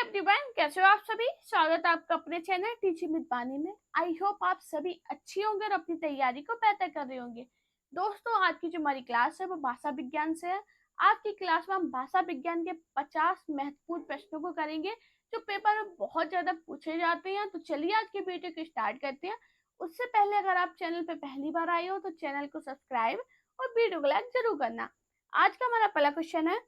Everyone, कैसे हो आप सभी। स्वागत है आपका अपने चैनल टीचिंग विद पानी में। आई होप आप सभी अच्छी होंगे और अपनी तैयारी को बेहतर कर रहे होंगे। दोस्तों, आज की जो हमारी क्लास है वो भाषा विज्ञान से है। आज की क्लास में हम भाषा विज्ञान के 50 महत्वपूर्ण प्रश्नों को करेंगे जो पेपर में बहुत ज्यादा पूछे जाते हैं। तो चलिए आज की वीडियो को स्टार्ट करते हैं। उससे पहले अगर आप चैनल पे पहली बार आए हो तो चैनल को सब्सक्राइब और वीडियो को लाइक जरूर करना। आज का हमारा पहला क्वेश्चन है,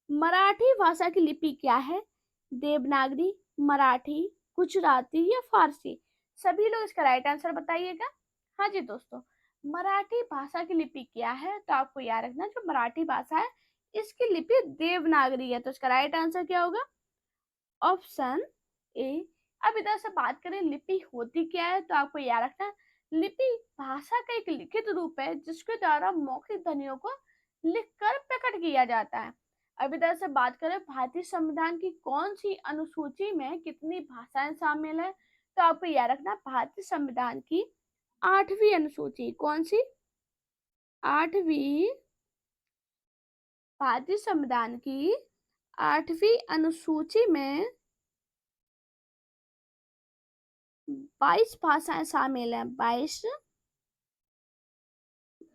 मराठी भाषा की लिपि क्या है? देवनागरी, मराठी, गुजराती या फारसी? सभी लोग इसका राइट आंसर बताइएगा। हाँ जी दोस्तों, मराठी भाषा की लिपि क्या है? तो आपको याद रखना, जो मराठी भाषा है इसकी लिपि देवनागरी है। तो इसका राइट आंसर क्या होगा? Option A. अब इधर से बात करें लिपि होती क्या है, तो आपको याद रखना, लिपि भाषा का एक लिखित रूप है जिसके द्वारा मौखिक ध्वनियों को लिखकर प्रकट किया जाता है। अब इधर से बात करें भारतीय संविधान की कौन सी अनुसूची में कितनी भाषाएं शामिल है, तो आपको याद रखना, भारतीय संविधान की 8वीं अनुसूची। कौन सी? 8वीं। भारतीय संविधान की 8वीं अनुसूची में 22 भाषाएं शामिल हैं। 22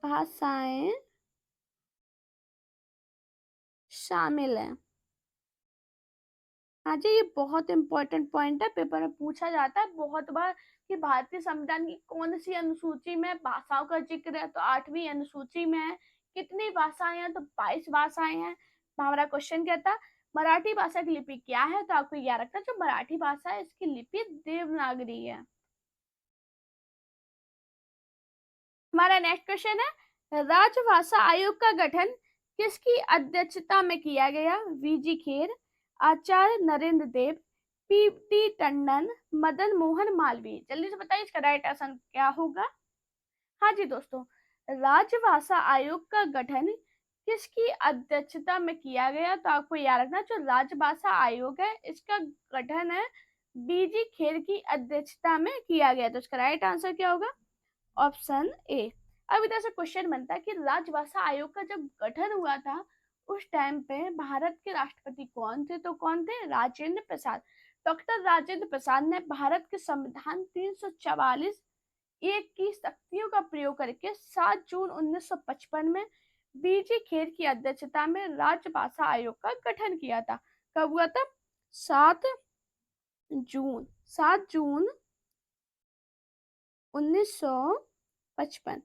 भाषाएं शामिल हैं। हाँ जी, ये बहुत इंपॉर्टेंट पॉइंट है, पेपर में पूछा जाता है बहुत बार कि भारतीय संविधान की कौन सी अनुसूची में भाषाओं का जिक्र है। तो 8वीं अनुसूची में है। कितनी भाषाएं हैं? तो 22 भाषाएं हैं। हमारा क्वेश्चन क्या था? मराठी भाषा की लिपि क्या है? तो आपको याद रखना, जो मराठी भाषा है इसकी लिपि देवनागरी है। हमारा नेक्स्ट क्वेश्चन है, राजभाषा आयोग का गठन किसकी अध्यक्षता में किया गया? वीजी खेर, आचार्य नरेंद्र देव, पीटी टंडन, मदन मोहन मालवीय? जल्दी से बताइए इसका राइट आंसर क्या होगा। हाँ जी दोस्तों, राजभाषा आयोग का गठन किसकी अध्यक्षता में किया गया? तो आपको याद रखना, जो राजभाषा आयोग है इसका गठन है बीजी खेर की अध्यक्षता में किया गया। तो इसका राइट आंसर क्या होगा? Option A. अब इधर से क्वेश्चन बनता है कि राजभाषा आयोग का जब गठन हुआ था उस टाइम पे भारत के राष्ट्रपति कौन थे? तो कौन थे? राजेंद्र प्रसाद। डॉक्टर राजेंद्र प्रसाद ने भारत के संविधान 344 एक की शक्तियों का प्रयोग करके 7 जून 1955 में बीजी खेर की अध्यक्षता में राजभाषा आयोग का गठन किया था। कब हुआ था? 7 जून। 7 जून 1955।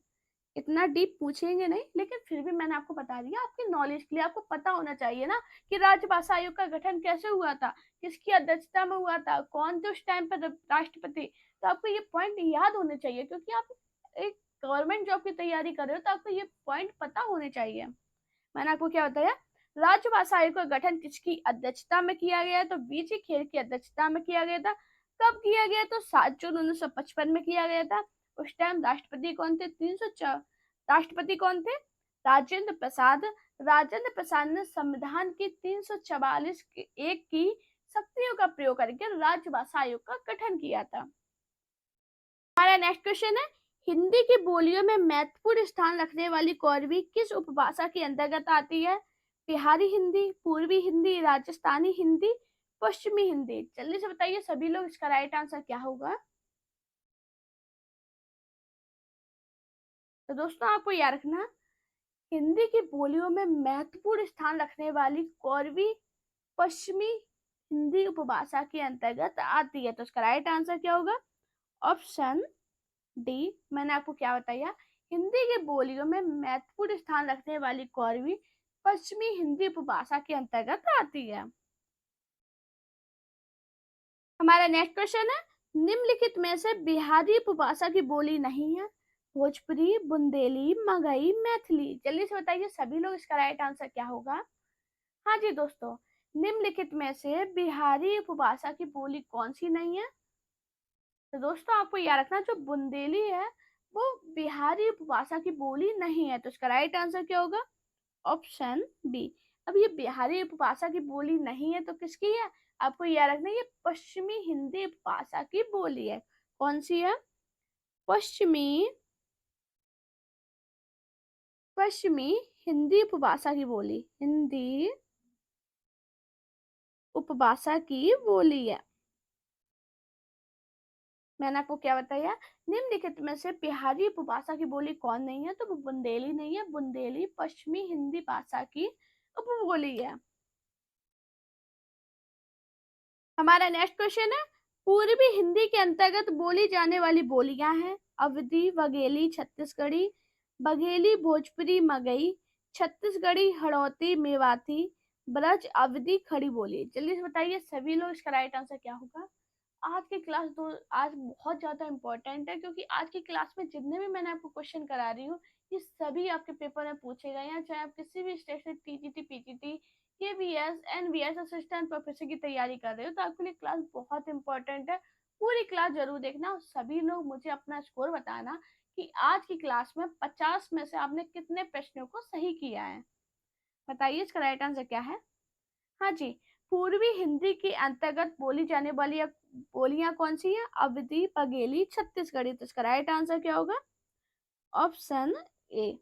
इतना डीप पूछेंगे नहीं, लेकिन फिर भी मैंने आपको बता दिया, आपकी नॉलेज के लिए। आपको पता होना चाहिए ना कि राजभाषा आयोग का गठन कैसे हुआ था, किसकी अध्यक्षता में हुआ था, कौन थे उस टाइम पर राष्ट्रपति। तो आपको ये पॉइंट याद होने चाहिए, क्योंकि आप एक गवर्नमेंट जॉब की तैयारी कर रहे हो तो आपको ये पॉइंट पता होने चाहिए। मैंने आपको क्या बताया? राजभाषा आयोग का गठन किसकी अध्यक्षता में किया गया? तो बीजी खेर की अध्यक्षता में किया गया था। कब किया गया? तो 7 जून 1955 में किया गया था। उस टाइम राष्ट्रपति कौन थे? राष्ट्रपति कौन थे? राजेंद्र प्रसाद। राजेंद्र प्रसाद ने संविधान की 344 एक की शक्तियों का प्रयोग करके राजभाषा आयोग का गठन किया था। हमारा नेक्स्ट क्वेश्चन है, हिंदी की बोलियों में महत्वपूर्ण स्थान रखने वाली कौरवी किस उपभाषा के अंतर्गत आती है? बिहारी हिंदी, पूर्वी हिंदी, राजस्थानी हिंदी, पश्चिमी हिंदी? जल्दी से बताइए सभी लोग, इसका राइट आंसर क्या होगा। तो दोस्तों, आपको याद रखना, हिंदी की बोलियों में महत्वपूर्ण स्थान रखने वाली कौरवी पश्चिमी हिंदी उपभाषा के अंतर्गत आती है। तो इसका राइट आंसर क्या होगा? Option D. मैंने आपको क्या बताया? हिंदी की बोलियों में महत्वपूर्ण स्थान रखने वाली कौरवी पश्चिमी हिंदी उपभाषा के अंतर्गत आती है। हमारा नेक्स्ट क्वेश्चन है, निम्नलिखित में से बिहारी उपभाषा की बोली नहीं है? भोजपुरी, बुंदेली, मगही, मैथिली? जल्दी से बताइए सभी लोग, इसका राइट आंसर क्या होगा। हाँ जी दोस्तों, निम्नलिखित में से बिहारी उपभाषा की बोली कौन सी नहीं है? तो दोस्तों, आपको याद रखना, जो बुंदेली है वो बिहारी उपभाषा की बोली नहीं है। तो इसका राइट आंसर क्या होगा? Option B. अब ये बिहारी उपभाषा की बोली नहीं है तो किसकी है? आपको याद रखना, ये पश्चिमी हिंदी उपभाषा की बोली है। कौन सी है? पश्चिमी पश्चिमी हिंदी उपभाषा की बोली। हिंदी उपभाषा की बोली है? मैंने आपको क्या बताया, निम्नलिखित में से बिहारी उपभाषा की बोली कौन नहीं है? तो वो बुंदेली नहीं है। बुंदेली पश्चिमी हिंदी भाषा की उपबोली है। हमारा नेक्स्ट क्वेश्चन है, पूर्वी हिंदी के अंतर्गत बोली जाने वाली बोलियां हैं अवधी, बघेली, छत्तीसगढ़ी, बघेली, भोजपुरी, मगही, छत्तीसगढ़ी, हड़ौती, मेवाती, ब्रज, अवधी, खड़ी बोली। जल्दी से बताइए सभी लोग, इसका राइट आंसर क्या होगा? आज की क्लास दो आज बहुत ज़्यादा इम्पोर्टेंट है, क्योंकि आज की क्लास में जितने भी मैंने आपको क्वेश्चन करा रही हूँ, ये सभी आपके पेपर में पूछे गए हैं। चाहे आप किसी भी स्टेट से TGT, PGT, KVS, NVS assistant professor की तैयारी कर रहे हो, तो आपके लिए क्लास बहुत इंपॉर्टेंट है। पूरी क्लास जरूर देखना और सभी लोग मुझे अपना स्कोर बताना कि आज की क्लास में 50 में से आपने कितने प्रश्नों को सही किया है। बताइए इसका राइट आंसर क्या है? हाँ जी, पूर्वी हिंदी के अंतर्गत बोली जाने वाली बोलियां कौन सी है? अवधी, बघेली, छत्तीसगढ़ी। तो इसका राइट आंसर क्या होगा? Option A.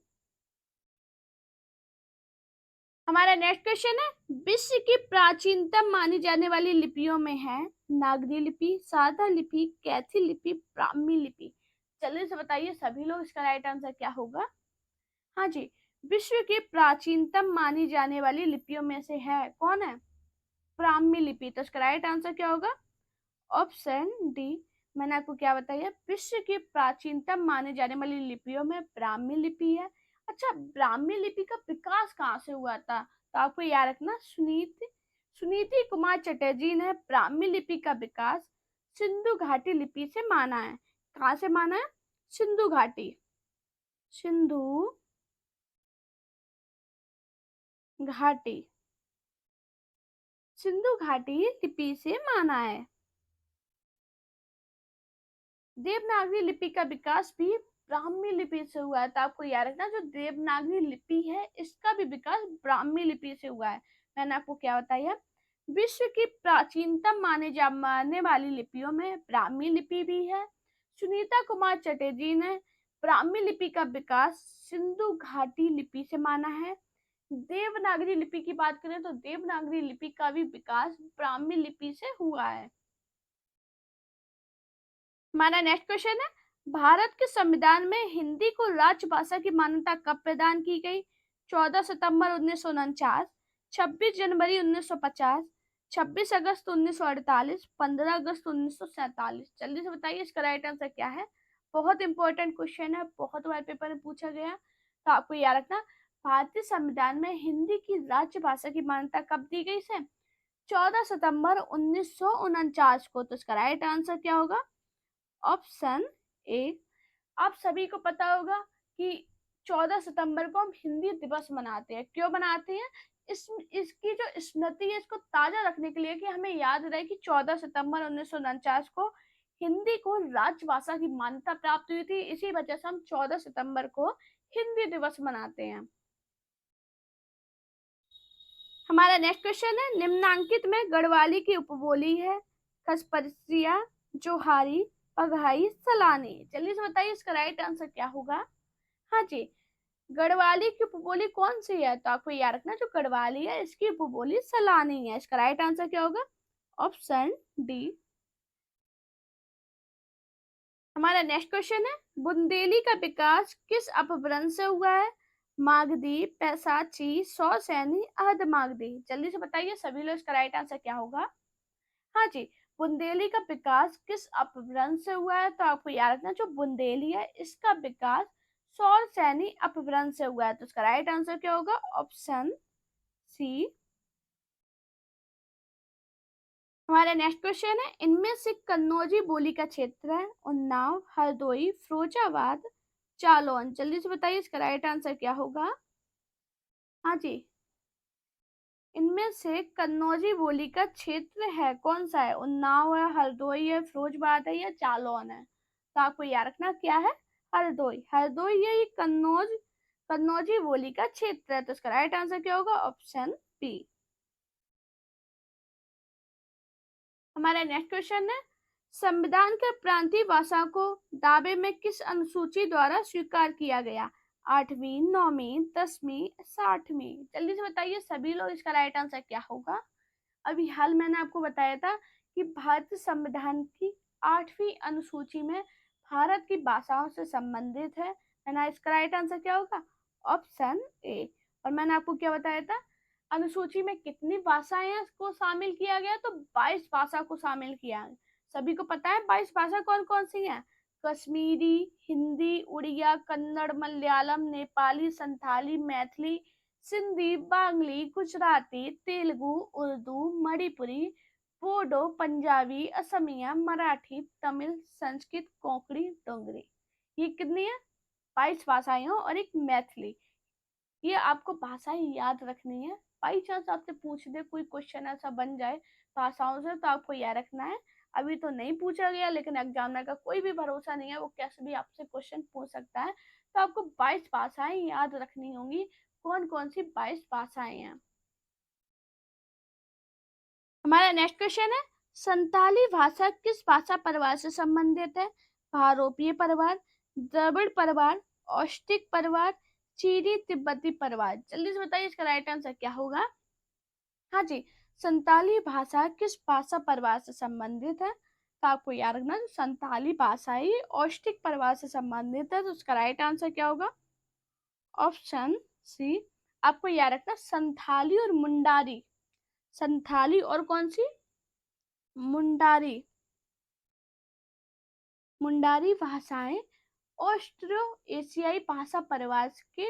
हमारा नेक्स्ट क्वेश्चन है, विश्व की प्राचीनतम मानी जाने वाली लिपियों में है नागरी लिपि, सादा लिपि, कैथी लिपि, ब्राह्मी लिपि। जल्दी से बताइए सभी लोग, इसका राइट आंसर क्या होगा? हाँ जी, विश्व की प्राचीनतम मानी जाने वाली लिपियों में से है कौन है? ब्राह्मी लिपि। तो इसका राइट आंसर क्या होगा? Option D. मैंने आपको क्या बताया, विश्व की प्राचीनतम माने जाने वाली लिपियों में ब्राह्मी लिपि है। अच्छा, ब्राह्मी लिपि का विकास कहाँ से हुआ था? तो आपको याद रखना, सुनीति कुमार चटर्जी ने ब्राह्मी लिपि का विकास सिंधु घाटी लिपि से माना है। कहाँ से माना है? सिंधु घाटी, सिंधु घाटी, सिंधु घाटी लिपि से माना है। देवनागरी लिपि का विकास भी ब्राह्मी लिपि से हुआ है। तो आपको याद रखना, जो देवनागरी लिपि है इसका भी विकास ब्राह्मी लिपि से हुआ है। मैंने आपको क्या बताया, विश्व की प्राचीनतम माने जाने वाली लिपियों में ब्राह्मी लिपि भी है। सुनीता कुमार चटर्जी ने ब्राह्मी लिपि का विकास सिंधु घाटी लिपि से माना है। देवनागरी लिपि की बात करें तो देवनागरी लिपि का भी विकास ब्राह्मी लिपि से हुआ है। हमारा नेक्स्ट क्वेश्चन है, भारत के संविधान में हिंदी को राजभाषा की मान्यता कब प्रदान की गई? 14 सितंबर 1949, 26 जनवरी 1950, 26 अगस्त 1948, 15 अगस्त 1947। जल्दी से बताइए इसका राइट आंसर क्या है? बहुत इंपॉर्टेंट क्वेश्चन है, बहुत बार पेपर में पूछा गया, तो आपको याद रखना, भारतीय संविधान में हिंदी की राजभाषा की मान्यता कब दी गई से? 14 सितंबर 1949 को। तो इसका राइट आंसर क्या होगा? Option A. आप सभी को पता होगा कि 14 सितंबर को हम हिंदी दिवस मनाते हैं। क्यों मनाते हैं? इसकी जो स्मृति है इसको ताजा रखने के लिए, कि हमें याद रहे कि 14 सितंबर 1949 को हिंदी को राजभाषा की मान्यता प्राप्त हुई थी। इसी वजह से हम 14 सितंबर को हिंदी दिवस मनाते हैं। हमारा नेक्स्ट क्वेश्चन है, निम्नांकित में गढ़वाली की उपबोली है खसपरिया, जोहारी, पघाई, सलानी। जल्दी से बताइए इसका राइट आंसर क्या होगा? हाँ जी, गढ़वाली की उपबोली कौन सी है? तो आपको याद रखना, जो गढ़वाली है इसकी उपबोली सलानी है। इसका राइट आंसर क्या होगा? Option D. हमारा नेक्स्ट क्वेश्चन है, बुंदेली का विकास किस अपभ्रंश से हुआ है? मागधी, पैसाची, सौसैनी, अर्धमागधी। जल्दी से बताइए सभी लोग, इसका राइट आंसर क्या होगा? हाँ जी, बुंदेली का विकास किस अपभ्रंश से हुआ है? तो आपको याद रखना, जो बुंदेली है इसका विकास सौरसैनी अपभ्रंश से हुआ है। तो इसका राइट आंसर क्या होगा? Option C. हमारा नेक्स्ट क्वेश्चन है, इनमें से कन्नौजी बोली का क्षेत्र है उन्नाव, हरदोई, फिरोजाबाद, जालौन। जल्दी से बताइए इसका राइट आंसर क्या होगा? हाँ जी, इनमें से कन्नौजी बोली का क्षेत्र है कौन सा है? उन्नाव है, हरदोई है, फिरोजाबाद है या जालौन है? तो आपको याद रखना क्या है? हरदोई। हरदोई ये कन्नौजी बोली का क्षेत्र है। तो इसका राइट आंसर क्या होगा? Option B. हमारा नेक्स्ट क्वेश्चन है, संविधान के प्रांतीय भाषा को दावे में किस अनुसूची द्वारा स्वीकार किया गया? 8वीं, 9वीं, 10वीं, 60वीं। जल्दी से बताइए सभी लोग, इसका राइट आंसर क्या होगा? अभी हाल मैंने आपको बताया था कि भारतीय संविधान की 8वीं अनुसूची में भारत की भाषाओं से संबंधित है। ना इसका राइट आंसर क्या होगा? Option A. और मैंने आपको क्या बताया था, अनुसूची में कितनी भाषाएं को शामिल किया गया? तो 22 भाषा को शामिल किया। सभी को पता है 22 भाषा कौन कौन सी हैं? कश्मीरी, हिंदी, उड़िया, कन्नड़, मलयालम, नेपाली, संथाली, मैथिली, सिंधी, बांग्ली, गुजराती, तेलुगु, उर्दू, मणिपुरी, बोडो, पंजाबी, असमिया, मराठी, तमिल, संस्कृत, कोंकणी, डोगरी। ये कितनी है? 22 भाषाएं हो और एक मैथिली। ये आपको भाषाएं याद रखनी है। बाई चांस आपसे पूछ दे कोई क्वेश्चन ऐसा बन जाए भाषाओं से, तो आपको याद रखना है। अभी तो नहीं पूछा गया, लेकिन एग्जामिनर का कोई भी भरोसा नहीं है, वो कैसे भी आपसे क्वेश्चन पूछ सकता है। तो आपको 22 भाषाएं याद रखनी होंगी। कौन कौन सी 22 भाषाएं हैं? हमारा नेक्स्ट क्वेश्चन है, संताली भाषा किस भाषा परिवार से संबंधित है? भारोपीय परिवार, द्रविड़ परिवार, औष्टिक परिवार, चीनी तिब्बती परिवार। जल्दी से बताइए इसका राइट आंसर क्या होगा? हाँ जी, संताली भाषा किस भाषा परिवार से संबंधित है? तो आपको याद रखना, संताली भाषा ही औष्टिक परिवार से संबंधित है। तो उसका राइट आंसर क्या होगा? Option C. आपको याद रखना, संथाली और मुंडारी। संथाली और कौन सी? मुंडारी। मुंडारी भाषाएं ऑस्ट्रो एशियाई भाषा परिवार के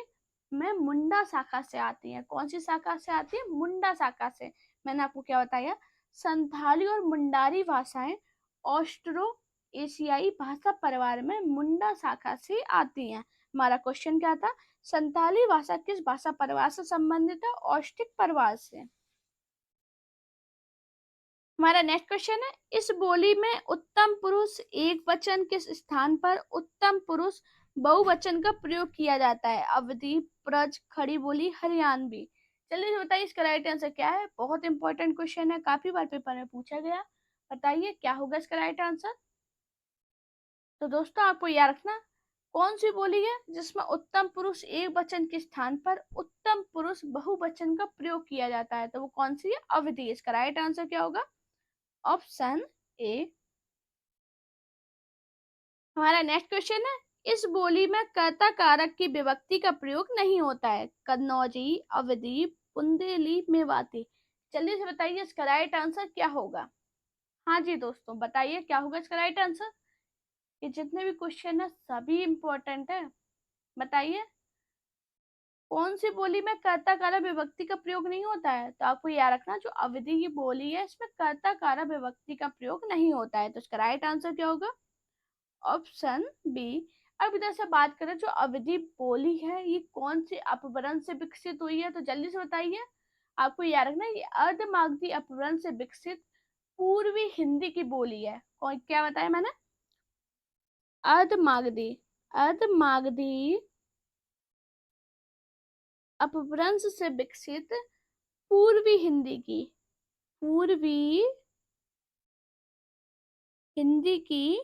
में मुंडा शाखा से आती हैं। कौन सी शाखा से आती है? मुंडा शाखा से। मैंने आपको क्या बताया? संथाली और मुंडारी भाषाएं ऑस्ट्रो एशियाई भाषा परिवार में मुंडा शाखा से आती हैं। हमारा क्वेश्चन क्या था? संथाली भाषा किस भाषा परिवार से संबंधित है? ऑस्टिक परिवार से। हमारा नेक्स्ट क्वेश्चन है, इस बोली में उत्तम पुरुष एक वचन किस स्थान पर उत्तम पुरुष बहुवचन का प्रयोग किया जाता है? अवधि, ब्रज, खड़ी बोली, हरियाणवी। चलिए बताइए इसका राइट आंसर क्या है? बहुत इंपॉर्टेंट क्वेश्चन है, काफी बार पेपर में पूछा गया। बताइए क्या होगा इसका राइट आंसर? तो दोस्तों आपको याद रखना, कौन सी बोली है जिसमें उत्तम पुरुष एक वचन के स्थान पर उत्तम पुरुष बहुवचन का प्रयोग किया जाता है? तो वो कौन सी है? अवधि। इसका राइट आंसर क्या होगा? Option A. हमारा नेक्स्ट क्वेश्चन है, इस बोली में कर्ता कारक की विभक्ति का प्रयोग नहीं होता है? कन्नौजी, अवधी, बुंदेली, मेवाती। जल्दी से बताइए इसका राइट आंसर क्या होगा? हाँ जी दोस्तों, बताइए क्या होगा इसका राइट आंसर? ये जितने भी क्वेश्चन है सभी इंपॉर्टेंट है। बताइए कौन सी बोली में कर्ता कारक विभक्ति का प्रयोग नहीं होता है? तो आपको याद रखना, जो अवधि की बोली है इसमें कर्ता कारक विभक्ति का प्रयोग नहीं होता है। तो इसका राइट आंसर क्या होगा? Option B. अब इधर से बात करें, जो अवधि बोली है ये कौन से अपभ्रंश से विकसित हुई है? तो जल्दी से बताइए। आपको याद रखना, ये अर्धमागधी अपभ्रंश से विकसित पूर्वी हिंदी की बोली है। कौन, क्या बताया मैंने? अर्धमागधी। अर्धमागधी अपभ्रंश से विकसित पूर्वी हिंदी की, पूर्वी हिंदी की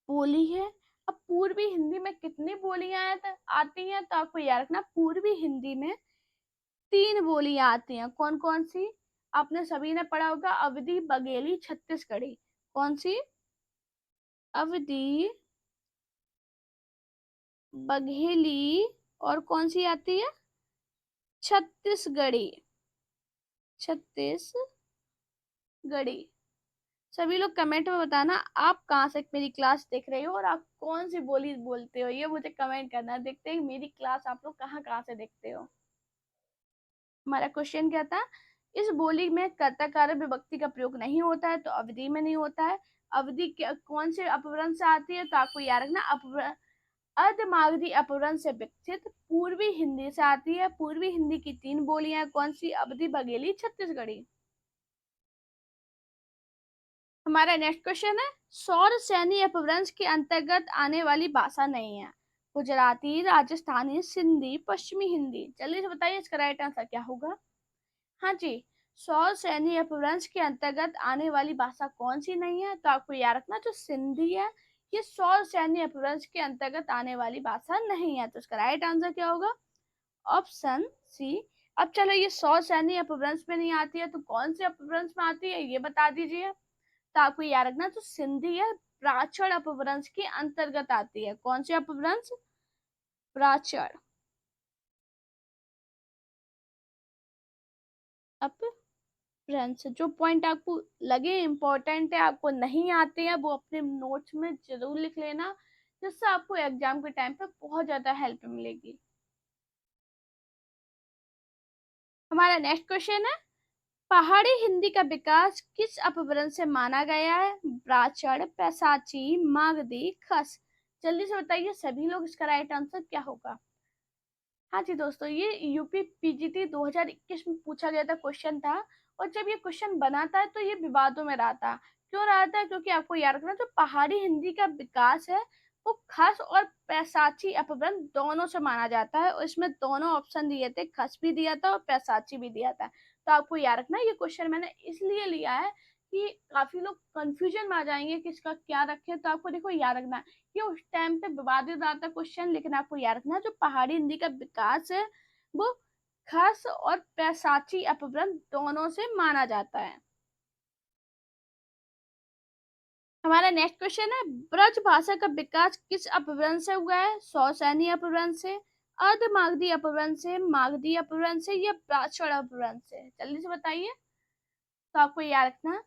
बोली है। अब पूर्वी हिंदी में कितनी बोलियां आती हैं? तो आपको याद रखना, पूर्वी हिंदी में 3 बोलियां आती हैं। कौन कौन सी? आपने सभी ने पढ़ा होगा, अवधी, बघेली, छत्तीसगढ़ी। कौन सी? अवधी, बघेली, और कौन सी आती है? छत्तीसगढ़ी। छत्तीसगढ़ी। सभी लोग कमेंट में बताना आप कहाँ से मेरी क्लास देख रहे हो और आप कौन सी बोली बोलते हो, ये मुझे कमेंट करना। देखते हैं मेरी क्लास आप लोग कहाँ कहाँ से देखते हो। हमारा क्वेश्चन क्या था? इस बोली में कर्ता कारक विभक्ति का प्रयोग नहीं होता है, तो अवधि में नहीं होता है। अवधि कौन से अपभ्रंश से आती है? तो आपको याद रखना, अर्धमागधी अपभ्रंश से विकसित पूर्वी हिंदी से आती है। पूर्वी हिंदी की 3 बोलियां कौन सी? अवधि, बघेली, छत्तीसगढ़ी। हमारा नेक्स्ट क्वेश्चन है, सौर सैनी अपभ्रंश के अंतर्गत आने वाली भाषा नहीं है? गुजराती, राजस्थानी, सिंधी, पश्चिमी हिंदी। जल्दी से बताइए इसका राइट आंसर क्या होगा? हाँ जी, सौर सैनी अपभ्रंश के अंतर्गत आने वाली भाषा कौन सी नहीं है? तो आपको याद रखना, जो सिंधी है ये सौर सैनी अपभ्रंश के अंतर्गत आने वाली भाषा नहीं है। तो इसका राइट आंसर क्या होगा? Option C. अब चलो, ये 100 सैनी अपभ्रंश में नहीं आती है तो कौन से अपभ्रंश में आती है ये बता दीजिए। तो आपको याद रखना, तो सिंधी है प्राचीन अपभ्रंश के अंतर्गत आती है। कौन से अपभ्रंश? प्राचीन अपभ्रंश। जो पॉइंट आपको लगे इम्पोर्टेंट है, आपको नहीं आते हैं, वो अपने नोट्स में जरूर लिख लेना, जिससे आपको एग्जाम के टाइम पे बहुत ज्यादा हेल्प मिलेगी। हमारा नेक्स्ट क्वेश्चन है, पहाड़ी हिंदी का विकास किस अपभ्रंश से माना गया है? ब्राह्मण, पैसाची, मागधी, खस। जल्दी से बताइए सभी लोग, इसका राइट आंसर क्या होगा? हाँ जी दोस्तों, ये यूपी पीजीटी 2021 में पूछा गया था क्वेश्चन था, और जब ये क्वेश्चन बना था तो ये विवादों में रहा था। क्यों रहा था? क्योंकि आपको याद रखना, जो पहाड़ी हिंदी का विकास है वो खस और पैसाची अपभ्रंश दोनों से माना जाता है, और इसमें दोनों ऑप्शन दिए थे, खस भी दिया था और पैसाची भी दिया था। तो आपको याद रखना, ये क्वेश्चन मैंने इसलिए लिया है कि काफी लोग कंफ्यूजन में आ जाएंगे कि इसका क्या रखें। तो आपको देखो याद रखना, ये उस टाइम पे विवादित रहा था क्वेश्चन, लेकिन आपको याद रखना जो पहाड़ी हिंदी का विकास है वो खस और पैसाची अपभ्रंश दोनों से माना जाता है। हमारा नेक्स्ट क्वेश्चन है, ब्रज भाषा का विकास किस अपभ्रंश से हुआ है? सौसैनी अपभ्रंश से, अर्ध मागधी अपभ्रंश से, मागधी अपभ्रंश से, या प्राचीन अपभ्रंश से? जल्दी से बताइए। तो आपको याद रखना,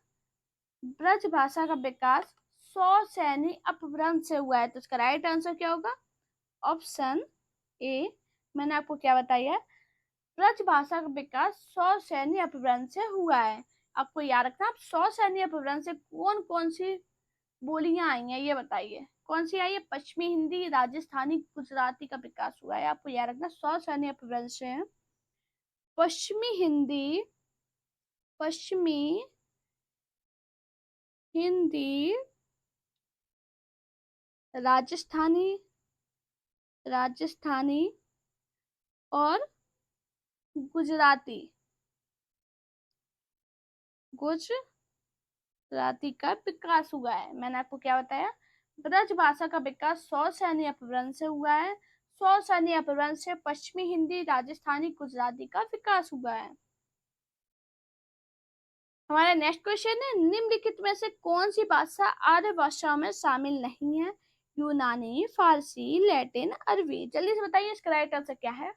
ब्रज भाषा का विकास सौसैनी अपभ्रंश से हुआ है। तो इसका राइट आंसर क्या होगा? Option A. मैंने आपको क्या बताया? ब्रज भाषा का विकास सौसैनी अपभ्रंश से हुआ है। आपको याद रखना, आप सौसैनी अपभ्रंश से कौन कौन सी बोलियां आई हैं ये बताइए। कौन सी आई है? पश्चिमी हिंदी, राजस्थानी, गुजराती का विकास हुआ है। आपको याद रखना, सौसैनी अपभ्रंश से पश्चिमी हिंदी, पश्चिमी हिंदी, राजस्थानी, राजस्थानी और गुजराती, गुजराती का विकास हुआ है। मैंने आपको क्या बताया? ब्रज भाषा का विकास सौसैनी अपभ्रंश से हुआ है। सौसैनी अपभ्रंश से पश्चिमी हिंदी, राजस्थानी, गुजराती का विकास हुआ है। हमारा नेक्स्ट क्वेश्चन है, निम्नलिखित में से कौन सी भाषा आर्य भाषाओं में शामिल नहीं है? यूनानी, फारसी, लैटिन, अरबी। जल्दी से बताइए इसका राइट आंसर क्या है?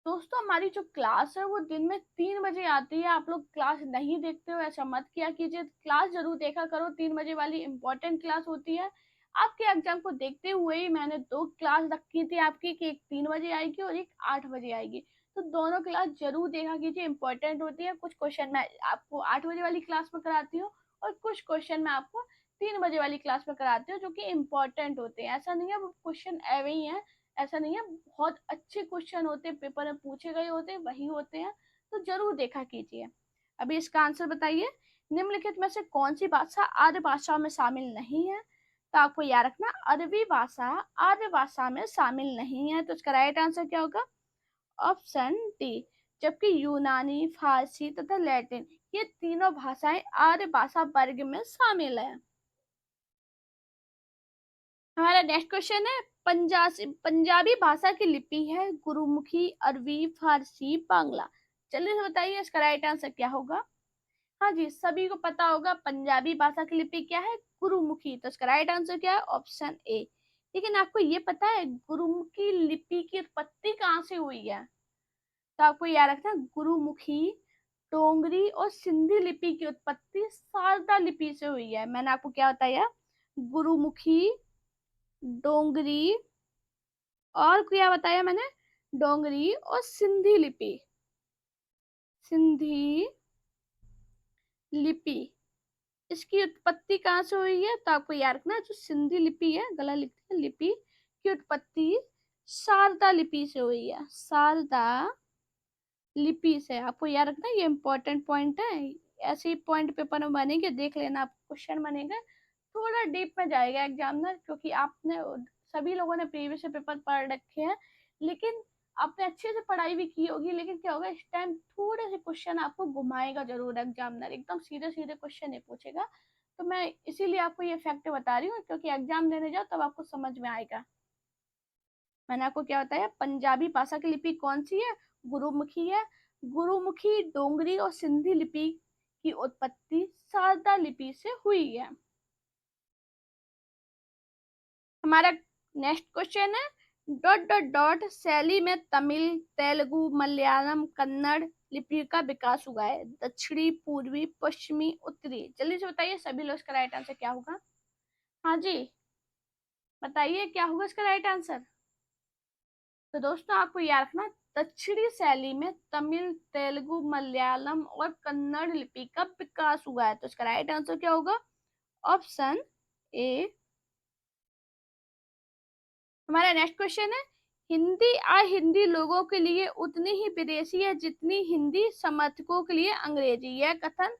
दोस्तों, हमारी जो क्लास है वो दिन में 3 बजे आती है। आप लोग क्लास नहीं देखते हो ऐसा मत किया कीजिए, क्लास जरूर देखा करो। 3 बजे वाली इंपॉर्टेंट क्लास होती है। आपके एग्जाम को देखते हुए ही मैंने 2 क्लास रखी थी आपकी, कि एक 3 बजे आएगी और एक 8 बजे आएगी। तो दोनों क्लास जरूर देखा कीजिए, इंपॉर्टेंट होती है। कुछ क्वेश्चन मैं आपको 8 बजे वाली क्लास में कराती हूँ, और कुछ क्वेश्चन मैं आपको 3 बजे वाली क्लास में कराती हूँ, जो कि इम्पोर्टेंट होते हैं। ऐसा नहीं है वो क्वेश्चन एवे ही है, ऐसा नहीं है। बहुत अच्छे क्वेश्चन होते हैं, पेपर में पूछे गए होते हैं, वही होते हैं। तो जरूर देखा कीजिए। अभी इसका आंसर बताइए, निम्नलिखित में से कौन सी भाषा आर्य भाषा में शामिल नहीं है? तो आपको याद रखना, अरबी भाषा आर्य भाषा में शामिल नहीं है। तो इसका राइट आंसर क्या होगा? Option D. जबकि यूनानी, फारसी तथा लैटिन, ये तीनों भाषाएं आर्य भाषा वर्ग में शामिल है। हमारा नेक्स्ट क्वेश्चन है, पंजाबी भाषा की लिपि है गुरुमुखी, अरबी, फारसी, बांग्ला। जल्दी से बताइए इसका राइट आंसर क्या होगा? हाँ जी, सभी को पता होगा पंजाबी भाषा की लिपि क्या है? गुरुमुखी। तो इसका राइट आंसर क्या है? Option A. लेकिन आपको ये पता है गुरुमुखी लिपि की उत्पत्ति कहाँ से हुई है? तो आपको याद रखना, गुरुमुखी, डोंगरी और सिंधी लिपि की उत्पत्ति शारदा लिपि से हुई है। मैंने आपको क्या बताया? गुरुमुखी, डोंगरी, और क्या बताया मैंने? डोंगरी और सिंधी लिपि, सिंधी लिपि, इसकी उत्पत्ति कहाँ से हुई है? तो आपको याद रखना, जो सिंधी लिपि है, गला लिखते हैं, लिपि की उत्पत्ति शारदा लिपि से हुई है। शारदा लिपि से। आपको याद रखना, ये इंपॉर्टेंट पॉइंट है। ऐसे ही पॉइंट पेपर में बनेंगे, देख लेना, आपको क्वेश्चन बनेगा। थोड़ा डीप में जाएगा एग्जामिनर, क्योंकि आपने सभी लोगों ने प्रीवियस पेपर पढ़ रखे हैं, लेकिन आपने अच्छे से पढ़ाई भी की होगी। लेकिन क्या होगा, इस टाइम थोड़े से क्वेश्चन आपको घुमाएगा जरूर एग्जामिनर, एकदम सीधे सीधे क्वेश्चन नहीं पूछेगा। तो मैं इसीलिए आपको ये फैक्ट बता रही हूँ, क्योंकि एग्जाम देने जाओ तब आपको समझ में आएगा। मैंने आपको क्या बताया, पंजाबी भाषा की लिपि कौन सी है, गुरुमुखी है। गुरुमुखी, डोंगरी और सिंधी लिपि की उत्पत्ति शारदा लिपि से हुई है। हमारा नेक्स्ट क्वेश्चन है, डॉट डॉट डॉट शैली में तमिल, तेलुगु, मलयालम, कन्नड़ लिपि का विकास हुआ है। दक्षिणी, पूर्वी, पश्चिमी, उत्तरी। जल्दी से बताइए सभी लोग, इसका राइट आंसर क्या होगा। हाँ जी, बताइए क्या होगा इसका राइट आंसर। तो दोस्तों आपको याद रखना, दक्षिणी शैली में तमिल, तेलुगु, मलयालम और कन्नड़ लिपि का विकास हुआ है। तो इसका राइट आंसर क्या होगा, ऑप्शन ए। हमारा नेक्स्ट क्वेश्चन है, हिंदी हिंदी लोगों के लिए उतनी ही विदेशी है जितनी हिंदी समर्थकों के लिए अंग्रेजी। यह कथन,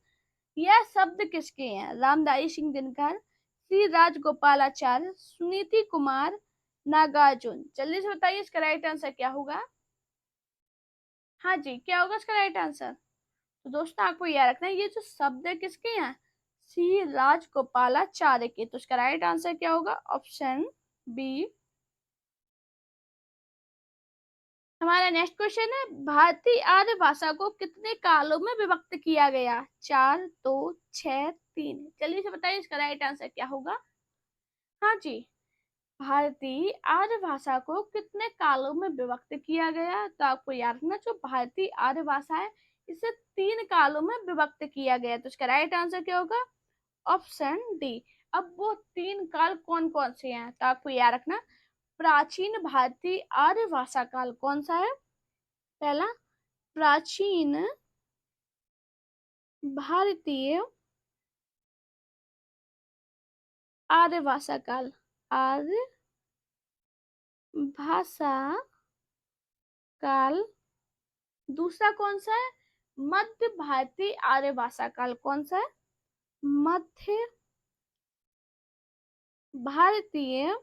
यह शब्द किसके हैं, रामधारी सिंह दिनकर, श्री राजगोपालाचार्य, सुनीति कुमार, नागार्जुन। जल्दी से बताइए इसका राइट आंसर क्या होगा। हाँ जी, क्या होगा इसका राइट आंसर। तो दोस्तों आपको याद रखना है, ये जो शब्द है किसके हैं, श्री राजगोपालाचार्य के। तो इसका राइट आंसर क्या होगा, ऑप्शन बी। हमारा नेक्स्ट क्वेश्चन है, भारतीय आर्य भाषा को कितने कालों में विभक्त किया गया, 4, 2, 6, 3। जल्दी से बताइए इसका राइट आंसर क्या होगा। हाँ जी, भारतीय आर्य भाषा को कितने कालों में विभक्त किया गया। तो आपको याद रखना, जो भारतीय आर्य भाषा है इसे 3 कालों में विभक्त किया गया। तो इसका राइट आंसर क्या होगा, ऑप्शन डी। अब वो 3 काल कौन कौन से हैं, तो आपको याद रखना, प्राचीन भारतीय आर्य भाषा काल कौन सा है, पहला प्राचीन भारतीय आर्य भाषा काल, आर्य भाषा काल। दूसरा कौन सा है, मध्य भारतीय आर्य भाषा काल। कौन सा है, मध्य भारतीय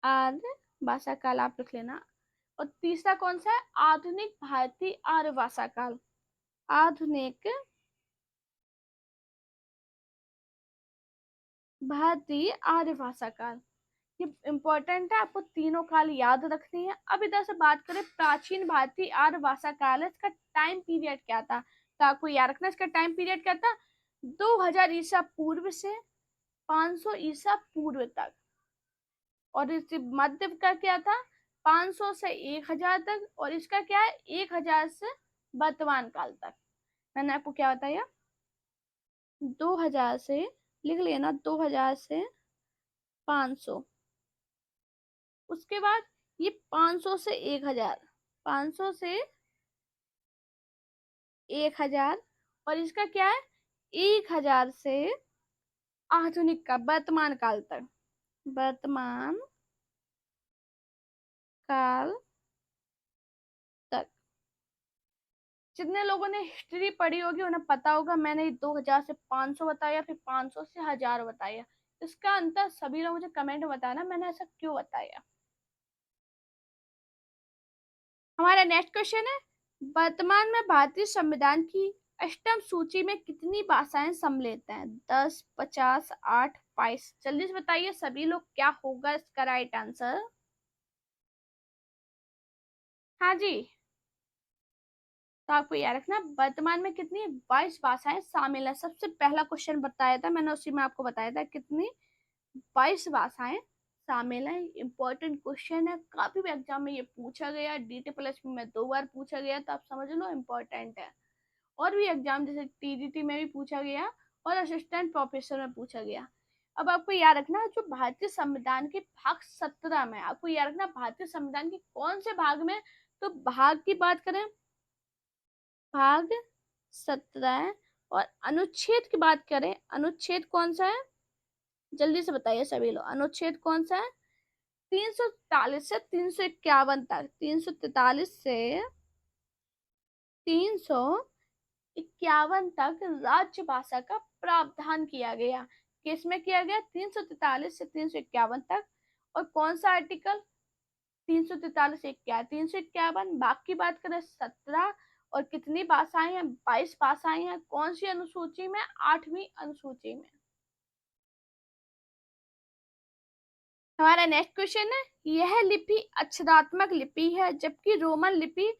आर्य भाषा काल, आप लिख लेना। और तीसरा कौन सा है, आधुनिक भारतीय आर्य भाषा काल, आधुनिक भारतीय आर्य भाषा काल। ये इंपॉर्टेंट है, आपको तीनों काल याद रखने हैं। अब इधर से बात करें, प्राचीन भारतीय आर्य भाषा काल है, इसका टाइम पीरियड क्या था। तो आपको याद रखना, इसका टाइम पीरियड क्या था, 2000 ईसा पूर्व से 500 ईसा पूर्व तक। और इस मध्य का क्या था, 500 से 1000 तक। और इसका क्या है, 1000 से वर्तमान काल तक। मैंने आपको क्या बताया, 2000 से, लिख लेना, 2000 से 500। उसके बाद ये 500 से 1000, 500 से 1000। और इसका क्या है, 1000 से आधुनिक का वर्तमान काल तक, वर्तमान काल तक। जितने लोगों ने हिस्ट्री पढ़ी होगी उन्हें पता होगा, मैंने 2000 से 500 बताया, फिर 500 से 1000 बताया। इसका अंतर सभी लोग मुझे कमेंट में बताना मैंने ऐसा क्यों बताया। हमारा नेक्स्ट क्वेश्चन है, वर्तमान में भारतीय संविधान की अष्टम सूची में कितनी भाषाएं सम्मिलित हैं, 10, 50, 8, 22। जल्दी से बताइए सभी लोग क्या होगा इसका राइट आंसर। हाँ जी, तो आपको याद रखना, वर्तमान में कितनी 22 भाषाएं शामिल है। सबसे पहला क्वेश्चन बताया था मैंने, उसी में आपको बताया था कितनी 22 भाषाएं शामिल है। इंपॉर्टेंट क्वेश्चन है, काफी भी एग्जाम में ये पूछा गया, डीटी प्लस में 2 बार पूछा गया, तो आप समझ लो इंपॉर्टेंट है। और भी एग्जाम जैसे टीजीटी में भी पूछा गया और असिस्टेंट प्रोफेसर में पूछा गया। अब आपको याद रखना, जो भारतीय संविधान के भाग 17 में, आपको याद रखना भारतीय संविधान के कौन से भाग में, तो भाग की बात करें, भाग 17। और अनुच्छेद की बात करें, अनुच्छेद कौन सा है, जल्दी से बताइए सभी लोग, अनुच्छेद कौन सा है, 343 से 351 तक, 343 से 351 तक राजभाषा का प्रावधान किया गया। किसमें किया गया, 343 से 351 तक। और कौन सा आर्टिकल, 343 से 351। बाकी बात करें 17। और कितनी भाषाएं हैं, 22 भाषाएं हैं। कौन सी अनुसूची में, 8वीं अनुसूची में। हमारा नेक्स्ट क्वेश्चन है, यह लिपि अक्षरात्मक लिपि है जबकि रोमन लिपि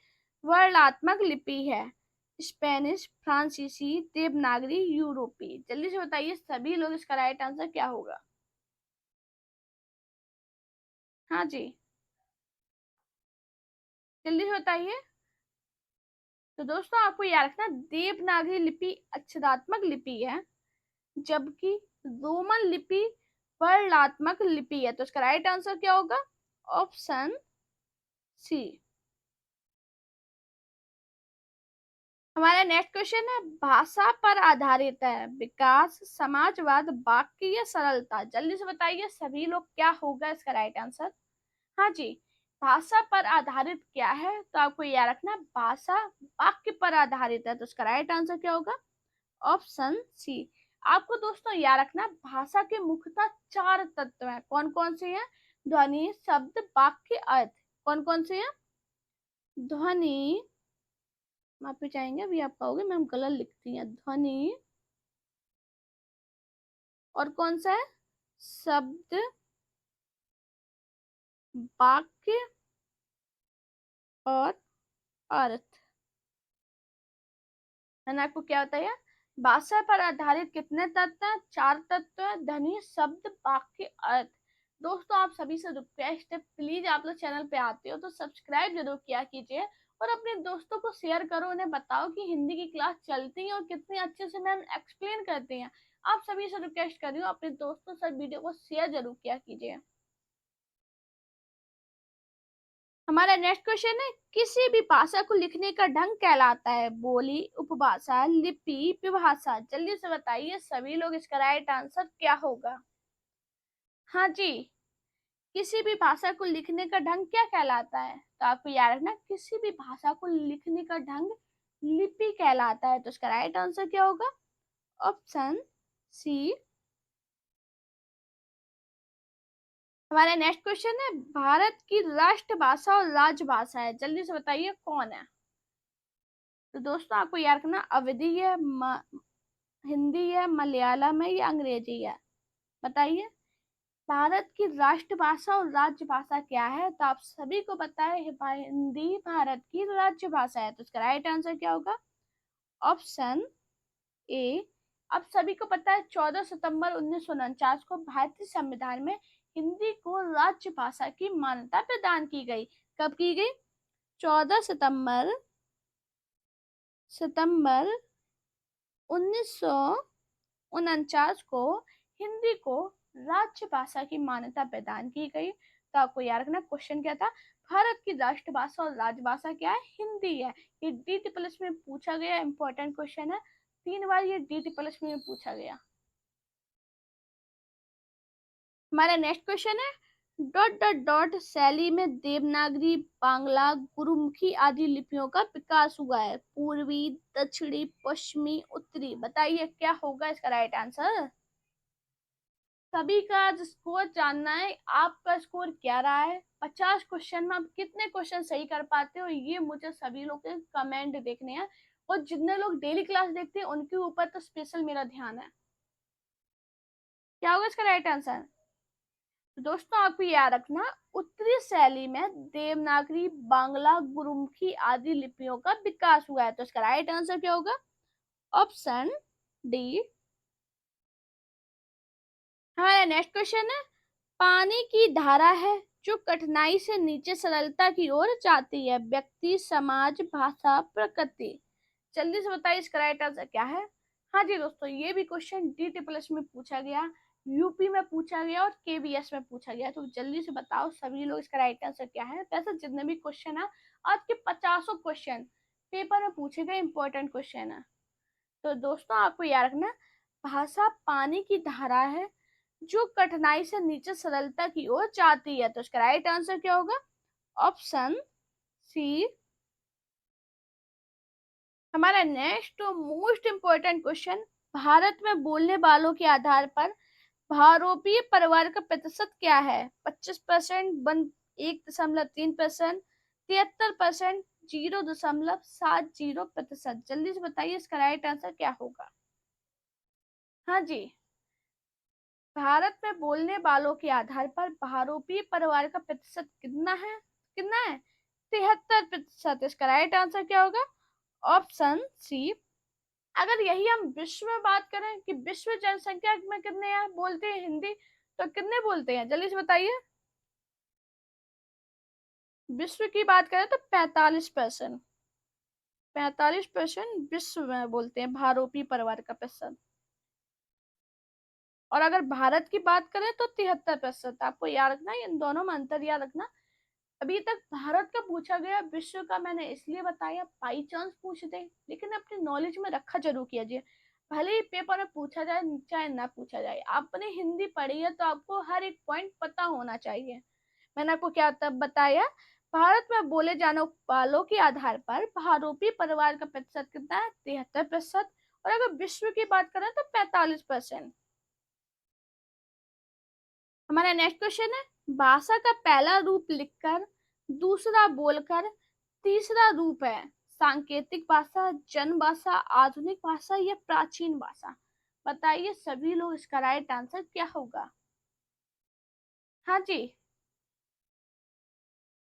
वर्णात्मक लिपि है। स्पेनिश, फ्रांसीसी, देवनागरी, यूरोपी। जल्दी से बताइए सभी लोग, इसका राइट आंसर क्या होगा। हाँ जी, जल्दी से बताइए। तो दोस्तों आपको याद रखना, देवनागरी लिपि अक्षरात्मक लिपि है जबकि रोमन लिपि वर्णात्मक लिपि है। तो इसका राइट आंसर क्या होगा? Option C. हमारा नेक्स्ट क्वेश्चन है, भाषा पर आधारित है विकास, समाजवाद, वाक्य या सरलता। जल्दी से बताइए सभी लोग, क्या होगा इसका राइट आंसर। हाँ जी, भाषा पर आधारित क्या है? तो आपको याद रखना, भाषा वाक्य पर आधारित है। तो इसका राइट आंसर क्या होगा? Option C. आपको दोस्तों याद रखना, भाषा के मुख्यतः 4 तत्व हैं। कौन कौन से हैं? ध्वनि, शब्द, वाक्य, अर्थ। कौन कौन से हैं? ध्वनि, माफी चाहेंगे अभी आप कहोगे मैम गलत लिखती हैं। ध्वनि, और कौन सा है? शब्द, वाक्य और अर्थ। मैंने आपको क्या बताया? भाषा पर आधारित कितने तत्व हैं? 4 तत्व हैं, ध्वनि, शब्द, वाक्य, अर्थ। दोस्तों आप सभी से रिक्वेस्ट है, प्लीज आप लोग चैनल पे आते हो तो सब्सक्राइब जरूर किया कीजिए और अपने दोस्तों को शेयर करो, उन्हें बताओ कि हिंदी की क्लास चलती है और कितने अच्छे से मैम एक्सप्लेन करते हैं। आप सभी से रिक्वेस्ट कर रही हूँ, अपने दोस्तों से वीडियो को शेयर जरूर किया कीजिए। हमारा नेक्स्ट क्वेश्चन है, किसी भी भाषा को लिखने का ढंग कहलाता है बोली, उपभाषा, लिपि, विभाषा। जल्दी से बताइए सभी लोग, इसका राइट आंसर क्या होगा। हाँ जी, किसी भी भाषा को लिखने का ढंग क्या कहलाता है? तो आपको याद रखना, किसी भी भाषा को लिखने का ढंग लिपि कहलाता है। तो इसका राइट आंसर क्या होगा? Option C. हमारा नेक्स्ट क्वेश्चन है, भारत की राष्ट्रभाषा और राजभाषा है। जल्दी से बताइए कौन है। तो दोस्तों आपको याद रखना, अवधी है, हिंदी है, मलयालम है या अंग्रेजी है। बताइए भारत की राष्ट्रभाषा और राजभाषा क्या है? तो आप सभी को पता है हिंदी भारत की राजभाषा है। तो इसका राइट आंसर क्या होगा? Option A. अब सभी को पता है 14 सितंबर 1949 को भारतीय संविधान में हिंदी को राजभाषा की मान्यता प्रदान की गई। कब की गई? 14 सितंबर 1949 को हिंदी को राजभाषा की मान्यता प्रदान की गई। तो आपको याद रखना, क्वेश्चन क्या था? भारत की राष्ट्रभाषा और राजभाषा क्या है? हिंदी है। ये DT प्लस में पूछा गया इंपॉर्टेंट क्वेश्चन है, 3 बार ये DT प्लस में पूछा गया। हमारा नेक्स्ट क्वेश्चन है, डॉट डॉट डॉट शैली में देवनागरी, बांग्ला, गुरुमुखी आदि लिपियों का विकास हुआ है। पूर्वी, दक्षिणी, पश्चिमी, उत्तरी। बताइए क्या होगा इसका राइट आंसर। सभी का आज स्कोर जानना है, आपका स्कोर क्या रहा है। 50 क्वेश्चन में आप कितने क्वेश्चन सही कर पाते हो, ये मुझे सभी लोग के कमेंट देखने हैं। और जितने लोग डेली क्लास देखते हैं उनके ऊपर तो स्पेशल मेरा ध्यान है। क्या होगा इसका राइट आंसर? तो दोस्तों आपको याद रखना, उत्तरी शैली में देवनागरी, बांग्ला, गुरुमुखी आदि लिपियों का विकास हुआ है। तो इसका राइट आंसर क्या होगा? Option D. हमारा नेक्स्ट क्वेश्चन है, पानी की धारा है जो कठिनाई से नीचे सरलता की ओर जाती है। व्यक्ति, समाज, भाषा, प्रकृति। जल्दी से बताइए इसका राइट आंसर क्या है। हाँ जी दोस्तों, ये भी क्वेश्चन DT प्लस में पूछा गया, यूपी में पूछा गया और KVS में पूछा गया। तो जल्दी से बताओ सभी लोग, इसका राइट आंसर क्या है। वैसे जितने भी क्वेश्चन है, आज के 50 क्वेश्चन पेपर में पूछे गए इंपॉर्टेंट क्वेश्चन है। तो दोस्तों आपको याद रखना, भाषा पानी की धारा है जो कठिनाई से नीचे सरलता की ओर जाती है। तो इसका राइट आंसर क्या होगा? Option C. हमारा next most important question, Bharat में बोलने वालों के आधार पर भारोपीय परिवार का प्रतिशत क्या है? 25%, 1.3%, 73%, 0.70%। जल्दी से बताइए इसका राइट आंसर क्या होगा। हाँ जी, भारत में बोलने वालों के आधार पर बहुरूपी परिवार का प्रतिशत कितना है 73%। इसका राइट आंसर क्या होगा? Option C. अगर यही हम विश्व में बात करें कि विश्व जनसंख्या में कितने हैं बोलते हैं हिंदी, तो कितने बोलते हैं जल्दी से बताइए। विश्व की बात करें तो 45%। 45% विश्व में बोलते हैं भारोपी परिवार का प्रतिशत। और अगर भारत की बात करें तो 73%। आपको याद रखना है, इन दोनों में अंतर याद रखना। अभी तक भारत का पूछा गया, विश्व का मैंने इसलिए बताया बाई चांस पूछ दे, लेकिन अपनी नॉलेज में रखा जरूर कीजिए। भले ही पेपर में पूछा जाए चाहे ना पूछा जाए, आपने हिंदी पढ़ी है तो आपको हर एक पॉइंट पता होना चाहिए। मैंने आपको क्या तब बताया, भारत में बोले जाने वालों के आधार पर बहुरूपी परिवार का प्रतिशत कितना है 73%। और अगर विश्व की बात करें तो 45%। हमारा नेक्स्ट क्वेश्चन है, भाषा का पहला रूप लिखकर, दूसरा बोलकर, तीसरा रूप है सांकेतिक भाषा, जन भाषा, आधुनिक भाषा या प्राचीन भाषा। बताइए सभी लोग, इसका राइट आंसर क्या होगा? हाँ जी,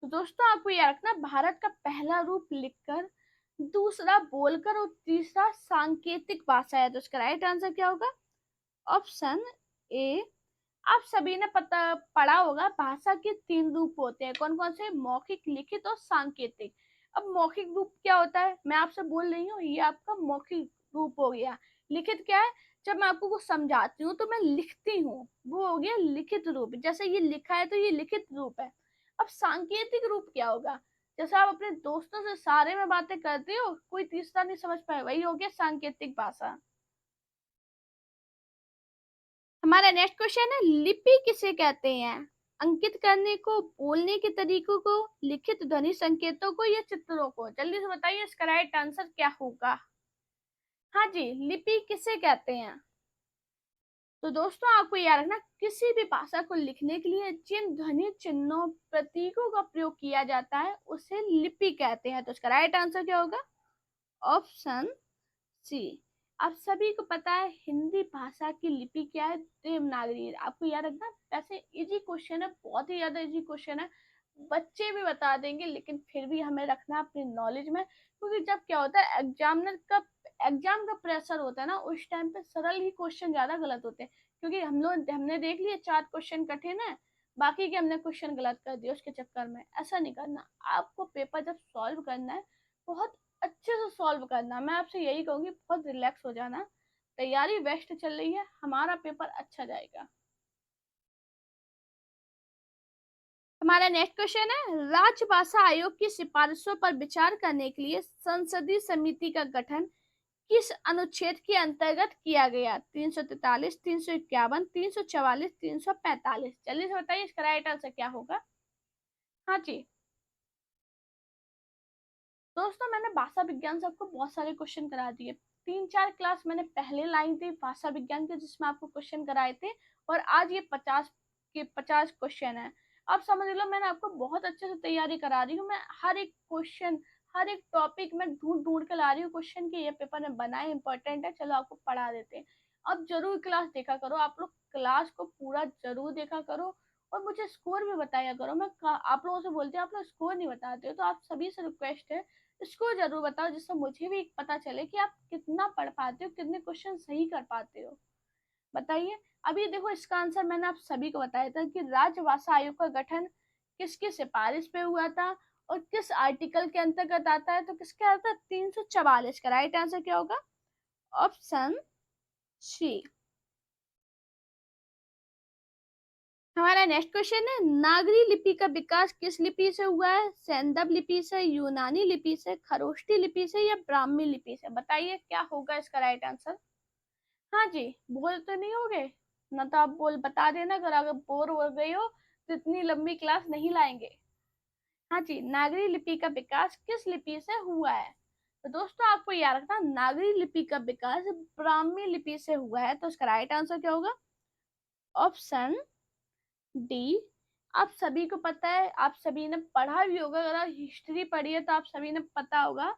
तो दोस्तों आपको याद रखना, भारत का पहला रूप लिखकर, दूसरा बोलकर और तीसरा सांकेतिक भाषा है। तो इसका राइट आंसर क्या होगा? Option A. आप सभी ने पढ़ा होगा भाषा के 3 रूप होते हैं, कौन कौन से? मौखिक, लिखित और सांकेतिक। अब मौखिक रूप क्या होता है, मैं आपसे बोल रही हूँ, ये आपका मौखिक रूप हो गया। लिखित क्या है? जब मैं आपको कुछ समझाती हूँ तो मैं लिखती हूँ, वो हो गया लिखित रूप। जैसे ये लिखा है तो ये लिखित रूप है। अब सांकेतिक रूप क्या होगा? जैसे आप अपने दोस्तों से सारे में बातें करते हो, कोई तीसरा नहीं समझ पाए, वही हो गया सांकेतिक भाषा। हमारा नेक्स्ट क्वेश्चन है, लिपि किसे कहते हैं? अंकित करने को, बोलने के तरीकों को, लिखित ध्वनि संकेतों को या चित्रों को? जल्दी से बताइए इसका राइट आंसर क्या होगा? हाँ जी, लिपि किसे कहते हैं? तो दोस्तों आपको याद रखना, किसी भी भाषा को लिखने के लिए जिन ध्वनि चिन्हों प्रतीकों का प्रयोग किया जाता है उसे लिपि कहते हैं। तो इसका राइट आंसर क्या होगा? Option C. आप सभी को पता है हिंदी भाषा की लिपि क्या है? देवनागरी। आपको याद रखना, वैसे इजी क्वेश्चन है, बहुत ही ज्यादा इजी क्वेश्चन है, बच्चे भी बता देंगे, लेकिन फिर भी हमें रखना अपनी नॉलेज में, क्योंकि जब क्या होता है एग्जाम का प्रेशर होता है ना, उस टाइम पे सरल ही क्वेश्चन ज्यादा गलत होते हैं। क्योंकि हमने देख लिया 4 क्वेश्चन कठिन है, बाकी के हमने क्वेश्चन गलत कर दिया, उसके चक्कर में ऐसा नहीं करना। आपको पेपर जब सॉल्व करना है, बहुत अच्छे से सॉल्व करना। मैं आपसे यही कहूंगी, बहुत रिलैक्स हो जाना। तैयारी बेस्ट चल रही है, हमारा पेपर अच्छा जाएगा। हमारा नेक्स्ट क्वेश्चन है, राजभाषा आयोग की सिफारिशों पर विचार करने के लिए संसदीय समिति का गठन किस अनुच्छेद के अंतर्गत किया गया? 343, 351, 344, 345। जल्दी से बताइए इसका राइट आंसर क्या होगा? हाँ जी, दोस्तों मैंने भाषा विज्ञान से आपको बहुत सारे क्वेश्चन करा दिए। 3-4 क्लास मैंने पहले लाई थी भाषा विज्ञान के, जिसमें आपको क्वेश्चन कराए थे, और आज ये 50 के 50 क्वेश्चन है। आप समझ लो मैंने आपको बहुत अच्छे से तैयारी करा रही हूँ। मैं हर एक क्वेश्चन, हर एक टॉपिक में ढूंढ ढूंढ के ला रही हूँ क्वेश्चन के, ये पेपर में बनाए इंपॉर्टेंट है। चलो आपको पढ़ा देते हैं। अब जरूर क्लास देखा करो, आप लोग क्लास को पूरा जरूर देखा करो, और मुझे स्कोर भी बताया करो। मैं आप लोगों से बोलती हूँ, आप लोग स्कोर नहीं बताते हो, तो आप सभी से रिक्वेस्ट है इसको जरूर बताओ, जिससे मुझे भी पता चले कि आप कितना पढ़ पाते हो, कितने क्वेश्चन सही कर पाते हो। बताइए। अभी देखो इसका आंसर मैंने आप सभी को बताया था कि राजभाषा आयोग का गठन किसकी सिफारिश पे हुआ था और किस आर्टिकल के अंतर्गत आता है। तो किसके आता है? 344 का राइट आंसर क्या होगा? Option C. हमारा नेक्स्ट क्वेश्चन है, नागरी लिपि का विकास किस लिपि से हुआ है? सैंदव लिपि से, यूनानी लिपि से, खरोष्टी लिपि से या ब्राह्मी लिपि से? बताइए क्या होगा इसका राइट आंसर? हाँ जी, बोल तो नहीं हो गए ना, तो आप बोल बता देना, अगर बोर हो गई हो तो इतनी लंबी क्लास नहीं लाएंगे। हाँ जी, नागरी लिपि का विकास किस लिपि से हुआ है? तो दोस्तों आपको याद रखना, नागरी लिपि का विकास ब्राह्मी लिपि से हुआ है। तो इसका राइट आंसर क्या होगा? Option D. आप सभी को पता है, आप सभी ने पढ़ा भी होगा, अगर हिस्ट्री पढ़ी है तो आप सभी ने पता होगा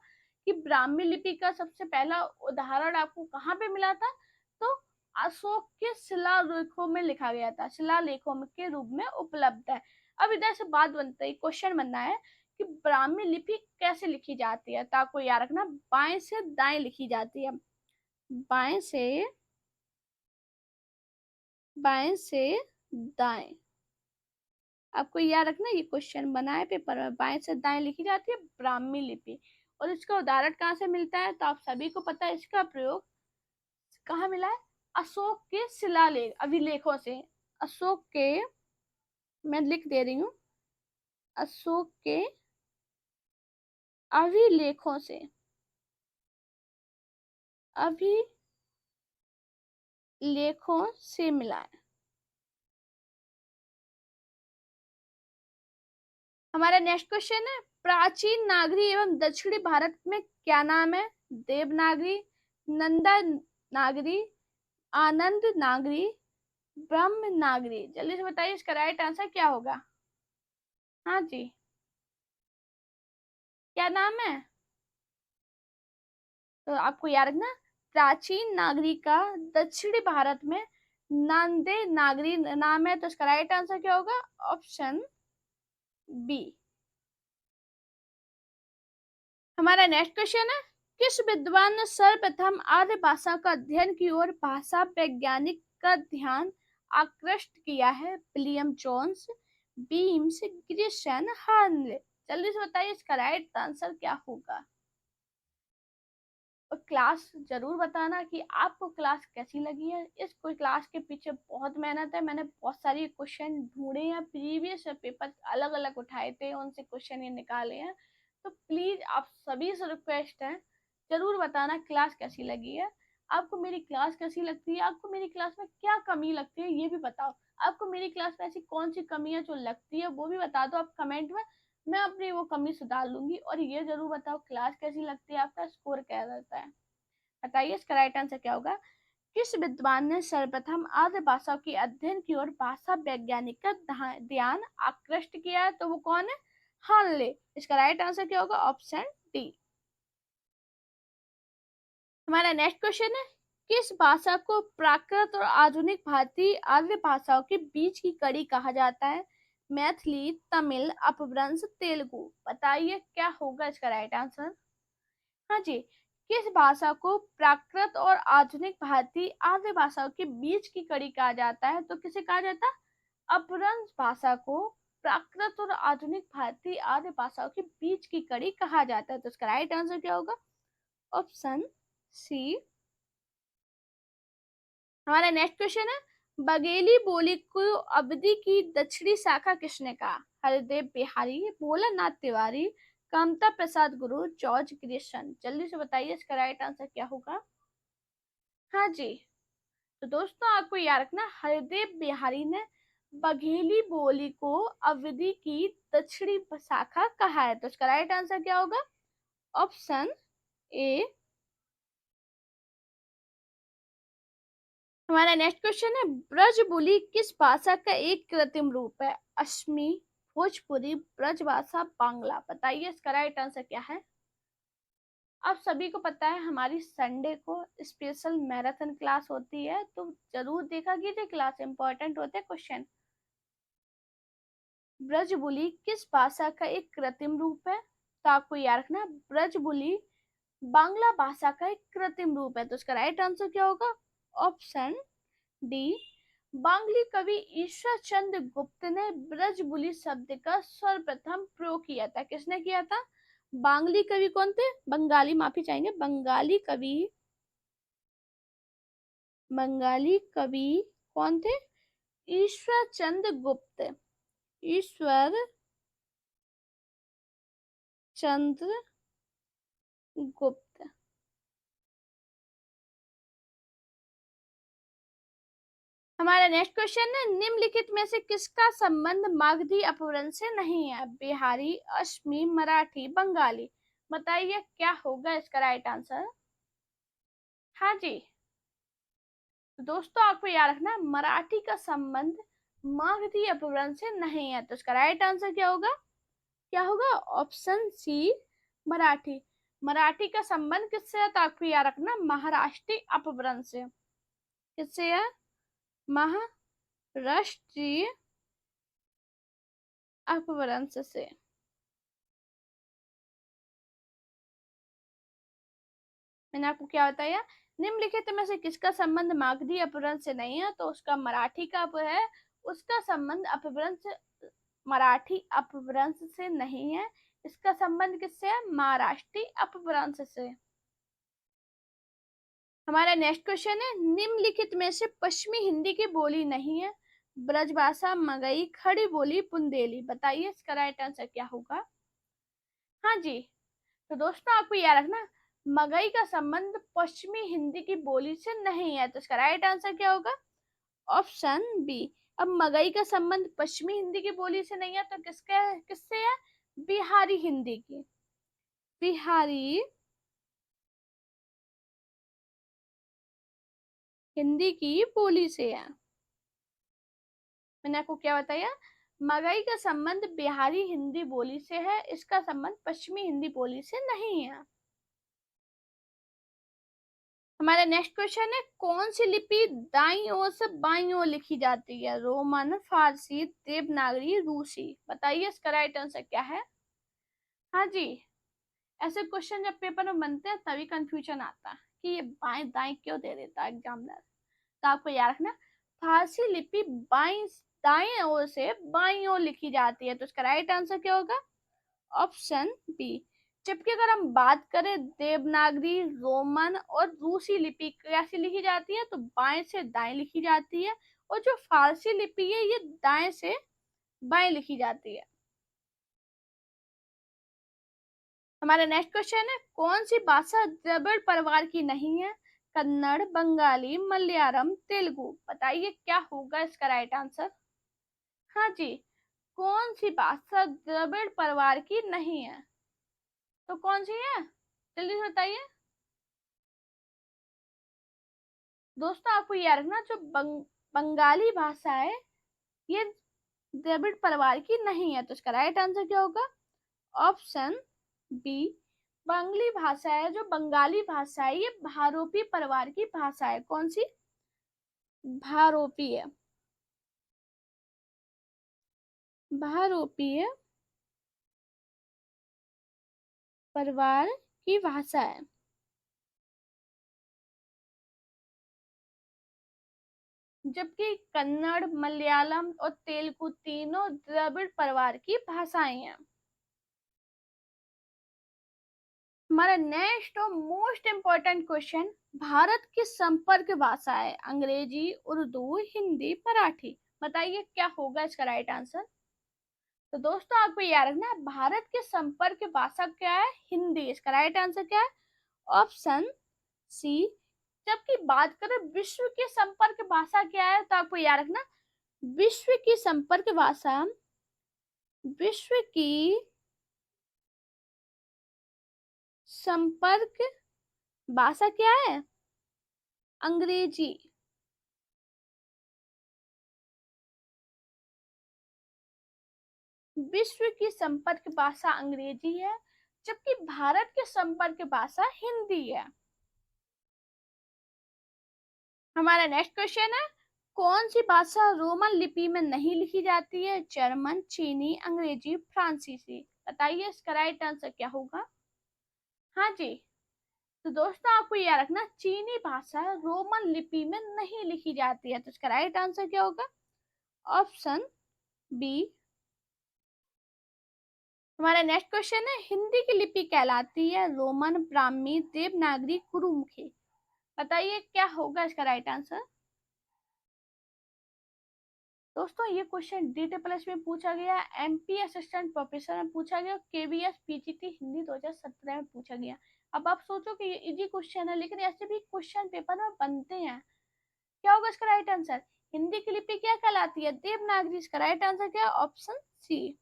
कि ब्राह्मी लिपि का सबसे पहला उदाहरण आपको कहाँ पे मिला था? तो अशोक के शिलालेखों में लिखा गया था, शिलालेखों के रूप में उपलब्ध है। अब इधर से बात बनता है, क्वेश्चन बनना है कि ब्राह्मी लिपि कैसे लिखी जाती है। तो आपको याद रखना बाएं से दाएं लिखी जाती है, बाएं से दाएं। आपको याद रखना ये क्वेश्चन बना है पेपर में, बाएं से दाएं लिखी जाती है ब्राह्मी लिपि। और इसका उदाहरण कहाँ से मिलता है, तो आप सभी को पता है इसका प्रयोग कहाँ मिला है, अशोक के शिलालेख अभिलेखों से। अशोक के, मैं लिख दे रही हूँ, अशोक के अभिलेखों से, अभिलेखों से मिला है। हमारा नेक्स्ट क्वेश्चन है, प्राचीन नागरी एवं दक्षिणी भारत में क्या नाम है। देवनागरी, नंदा नागरी, आनंद नागरी, ब्रह्म नागरी। जल्दी से बताइए इसका राइट आंसर क्या होगा। हाँ जी, क्या नाम है। तो आपको याद रखना प्राचीन नागरी का दक्षिणी भारत में नांदे नागरी नाम है। तो इसका राइट आंसर क्या होगा, ऑप्शन बी। हमारा नेक्स्ट क्वेश्चन है, किस विद्वान ने सर्वप्रथम आर्य भाषा का अध्ययन की ओर भाषा वैज्ञानिक का ध्यान आकृष्ट किया है। William Jones, Beames, Grierson, Hoernle. जल्दी से बताइए इसका राइट आंसर क्या होगा। और क्लास जरूर बताना कि आपको क्लास कैसी लगी है। इस क्लास के पीछे बहुत मेहनत है, मैंने बहुत सारी क्वेश्चन ढूंढे हैं, प्रीवियस पेपर अलग अलग उठाए थे, उनसे क्वेश्चन ये निकाले हैं। तो प्लीज आप सभी से रिक्वेस्ट है, जरूर बताना क्लास कैसी लगी है। आपको मेरी क्लास कैसी लगती है, आपको मेरी क्लास में क्या कमी लगती है ये भी बताओ। आपको मेरी क्लास में ऐसी कौन सी कमी है जो लगती है वो भी बता दो आप कमेंट में, मैं अपनी वो कमी सुधार लूंगी। और ये जरूर बताओ क्लास कैसी लगती है, आपका स्कोर क्या रहता है। बताइए इसका राइट आंसर क्या होगा। किस विद्वान ने सर्वप्रथम आर्य भाषाओं के अध्ययन की ओर भाषा वैज्ञानिक का ध्यान आकृष्ट किया है। तो वो कौन है, हार्नले। इसका राइट आंसर क्या होगा, ऑप्शन डी। हमारा नेक्स्ट क्वेश्चन है, किस भाषा को प्राकृत और आधुनिक भारतीय आर्य भाषाओं के बीच की कड़ी कहा जाता है। मैथिली, तमिल, अपभ्रंश, तेलुगु। बताइए क्या होगा इसका राइट आंसर। हाँ जी, किस भाषा को प्राकृत और आधुनिक भारतीय आर्य भाषाओं के बीच की कड़ी कहा जाता है। तो किसे कहा जाता है, अपभ्रंश भाषा को प्राकृत और आधुनिक भारतीय आर्य भाषाओं के बीच की कड़ी कहा जाता है। तो इसका राइट आंसर क्या होगा, ऑप्शन सी। हमारा नेक्स्ट क्वेश्चन है, बघेली बोली को अवधि की दक्षिणी शाखा किसने कहा। हरिदेव बिहारी, भोलानाथ तिवारी, कामता प्रसाद गुरु, जॉर्ज ग्रिशन। जल्दी से बताइए इसका राइट आंसर क्या होगा। हाँ जी, तो दोस्तों आपको याद रखना हरिदेव बिहारी ने बघेली बोली को अवधि की दक्षिणी शाखा कहा है। तो इसका राइट आंसर क्या होगा, ऑप्शन ए। हमारा नेक्स्ट क्वेश्चन है, ब्रजबुली किस भाषा का एक कृत्रिम रूप है। असमी, भोजपुरी, ब्रजभाषा, बांग्ला। बताइए इसका राइट आंसर क्या है। आप सभी को पता है हमारी संडे को स्पेशल मैराथन क्लास होती है, तो जरूर देखा कीजिए, क्लास इंपॉर्टेंट होते हैं क्वेश्चन। ब्रजबुली किस भाषा का एक कृत्रिम रूप है। तो आपको याद रखना ब्रजबुली बांग्ला भाषा का एक कृत्रिम रूप है। तो इसका राइट आंसर क्या होगा, ऑप्शन डी। बांग्ली कवि ईश्वर चंद्र गुप्त ने ब्रजबुली शब्द का सर्वप्रथम प्रयोग किया था। किसने किया था, बांग्ली कवि कौन थे, बंगाली, माफी चाहेंगे, बंगाली कवि कौन थे, ईश्वर चंद्र गुप्त, ईश्वर चंद्र गुप्त। हमारा नेक्स्ट क्वेश्चन है, निम्नलिखित में से किसका संबंध मागधी अपभ्रंश से नहीं है। बिहारी, असमी, मराठी, बंगाली। बताइए क्या होगा इसका राइट आंसर। हाँ जी, तो दोस्तों आपको याद रखना मराठी का संबंध मागधी अपभ्रंश से नहीं है। तो इसका राइट आंसर क्या होगा, ऑप्शन सी, मराठी। मराठी का संबंध किससे है, तो आपको याद रखना महाराष्ट्री अपभ्रंश से। किससे है? महाराष्ट्रीय अपभ्रंश से। मैंने आपको क्या बताया? निम्नलिखित में से किसका संबंध मागधी अपभ्रंश से नहीं है? तो उसका मराठी का है, उसका संबंध अपभ्रंश मराठी अपभ्रंश से नहीं है। इसका संबंध किससे है? महाराष्ट्रीय अपभ्रंश से। हमारा नेक्स्ट क्वेश्चन है, निम्नलिखित में से पश्चिमी हिंदी की बोली नहीं है? ब्रजभाषा, मगही, खड़ी बोली, बुंदेली। बताइए इसका राइट आंसर क्या होगा? हाँ जी, तो दोस्तों आपको याद रखना, मगही का संबंध पश्चिमी हिंदी की बोली से नहीं है। तो इसका राइट आंसर क्या होगा? Option B. अब मगही का संबंध पश्चिमी हिंदी की बोली से नहीं है तो किससे है? बिहारी हिंदी की। बिहारी हिंदी की बोली से है। मैंने आपको क्या बताया? मगही का संबंध बिहारी हिंदी बोली से है, इसका संबंध पश्चिमी हिंदी बोली से नहीं है। हमारा नेक्स्ट क्वेश्चन है, कौन सी लिपि दाईं ओर से बाईं ओर लिखी जाती है? रोमन, फारसी, देवनागरी, रूसी। बताइए इसका राइट आंसर क्या है? हाँ जी, ऐसे क्वेश्चन जब पेपर में बनते हैं तभी कंफ्यूजन आता है कि ये बाएं दाएं क्यों दे देता है एग्जामिनर। तो आपको याद रखना, फारसी लिपि बाईं दाएं ओर से बाईं ओर लिखी जाती है। तो इसका राइट आंसर क्या होगा? Option B. जबकि अगर हम बात करें देवनागरी, रोमन और रूसी लिपि कैसे लिखी जाती है, तो बाएं से दाएं लिखी जाती है। और जो फारसी लिपि है ये दाएं से बाएं लिखी जाती है। हमारा नेक्स्ट क्वेश्चन है, कौन सी भाषा द्रविड़ परिवार की नहीं है? कन्नड़, बंगाली, मलयालम, तेलुगु। बताइए क्या होगा इसका राइट आंसर? हाँ जी, कौन सी भाषा द्रविड़ परिवार की नहीं है? तो कौन सी है? जल्दी से बताइए। दोस्तों आपको याद रखना, जो बंगाली भाषा है ये द्रविड़ परिवार की नहीं है। तो इसका राइट आंसर क्या होगा? Option B. बंगाली भाषा है, जो बंगाली भाषा है ये भारोपी परिवार की भाषा है। कौन सी? भारोपी है। भारोपीय परिवार की भाषा है। जबकि कन्नड़, मलयालम और तेलुगु तीनों द्रविड़ परिवार की भाषाएं हैं। हमारा नेक्स्ट और मोस्ट इंपॉर्टेंट क्वेश्चन, भारत की संपर्क भाषा है? अंग्रेजी, उर्दू, हिंदी, मराठी। बताइए क्या होगा इसका राइट आंसर? तो दोस्तों आपको याद रखना, भारत के संपर्क भाषा क्या है? हिंदी। इसका राइट आंसर क्या है? Option C. जबकि बात करें विश्व की संपर्क भाषा क्या है, तो आपको याद रखना, विश्व की संपर्क भाषा, विश्व की संपर्क भाषा क्या है? अंग्रेजी। विश्व की संपर्क भाषा अंग्रेजी है, जबकि भारत की संपर्क भाषा हिंदी है। हमारा नेक्स्ट क्वेश्चन है, कौन सी भाषा रोमन लिपि में नहीं लिखी जाती है? जर्मन, चीनी, अंग्रेजी, फ्रांसीसी। बताइए इसका राइट आंसर क्या होगा? हाँ जी, तो दोस्तों आपको याद रखना, चीनी भाषा रोमन लिपि में नहीं लिखी जाती है। तो इसका राइट आंसर क्या होगा? Option B. हमारा नेक्स्ट क्वेश्चन है, हिंदी की लिपि कहलाती है रोमन, ब्राह्मी, देवनागरी, गुरुमुखी। बताइए क्या होगा इसका राइट आंसर? दोस्तों ये क्वेश्चन डीटी प्लस में पूछा गया, एमपी असिस्टेंट प्रोफेसर में पूछा गया, केवीएस पीजीटी हिंदी 2017 में पूछा गया। अब आप सोचो कि ये इजी क्वेश्चन है, लेकिन ऐसे भी क्वेश्चन पेपर में बनते हैं। क्या होगा इसका राइट आंसर? हिंदी की लिपि क्या कहलाती है? देवनागरी। इसका राइट आंसर क्या है? Option C.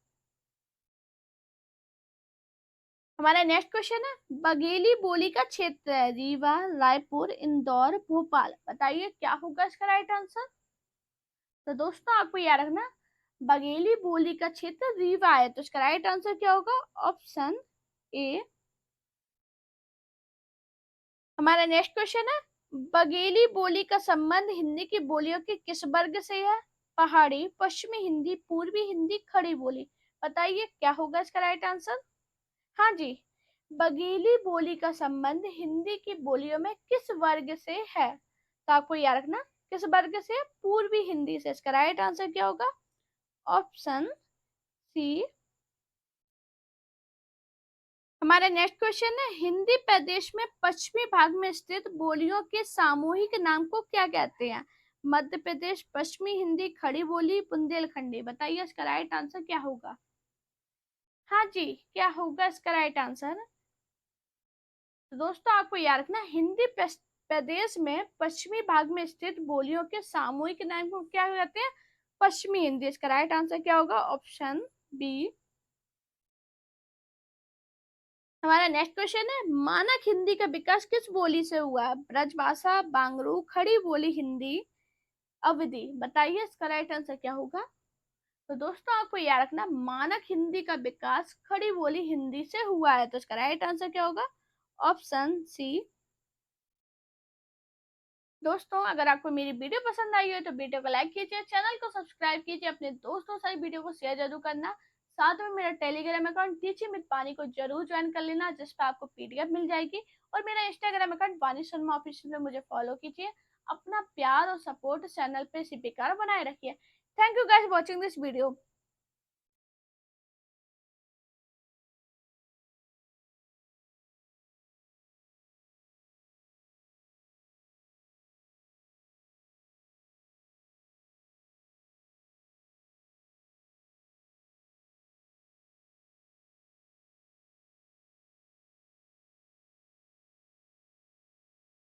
हमारा नेक्स्ट क्वेश्चन है, बघेली बोली का क्षेत्र है? रीवा, रायपुर, इंदौर, भोपाल। बताइए क्या होगा इसका राइट आंसर? तो दोस्तों आपको याद रखना, बघेली बोली का क्षेत्र रीवा है। तो इसका राइट आंसर क्या होगा? Option A. हमारा नेक्स्ट क्वेश्चन है, बघेली बोली का संबंध हिंदी की बोलियों के किस वर्ग से है? पहाड़ी, पश्चिमी हिंदी, पूर्वी हिंदी, खड़ी बोली। बताइए क्या होगा इसका राइट आंसर? हाँ जी, बघेली बोली का संबंध हिंदी की बोलियों में किस वर्ग से है? तो आपको याद रखना किस वर्ग से? पूर्वी हिंदी से। इसका राइट आंसर क्या होगा? Option C. हमारा नेक्स्ट क्वेश्चन है, हिंदी प्रदेश में पश्चिमी भाग में स्थित बोलियों के सामूहिक नाम को क्या कहते हैं? मध्य प्रदेश, पश्चिमी हिंदी, खड़ी बोली, बुंदेलखंडी। बताइए इसका राइट आंसर क्या होगा? हाँ जी, क्या होगा इसका राइट आंसर? तो दोस्तों आपको याद रखना, हिंदी प्रदेश में पश्चिमी भाग में स्थित बोलियों के सामूहिक नाम को क्या कहते हैं? पश्चिमी हिंदी। इसका राइट आंसर क्या होगा? Option B. हमारा नेक्स्ट क्वेश्चन है, मानक हिंदी का विकास किस बोली से हुआ? ब्रजभाषा, बांगरू, खड़ी बोली, हिंदी, अवधि। बताइए इसका राइट आंसर क्या होगा? तो दोस्तों आपको याद रखना, मानक हिंदी का विकास खड़ी बोली हिंदी से हुआ है। तो इसका राइट आंसर क्या होगा? Option C. दोस्तों अगर आपको मेरी वीडियो पसंद आई हो तो वीडियो को लाइक कीजिए, चैनल को सब्सक्राइब कीजिए, अपने दोस्तों से वीडियो को शेयर जरूर करना। साथ में मेरा टेलीग्राम अकाउंट टीचिंग विद पानी को जरूर ज्वाइन कर लेना, जिस पर आपको पीडीएफ मिल जाएगी। और मेरा इंस्टाग्राम अकाउंट वानी शर्मा ऑफिशियल में मुझे फॉलो कीजिए। अपना प्यार और सपोर्ट चैनल पे इसी प्रकार बनाए रखिए। Thank you guys watching this video.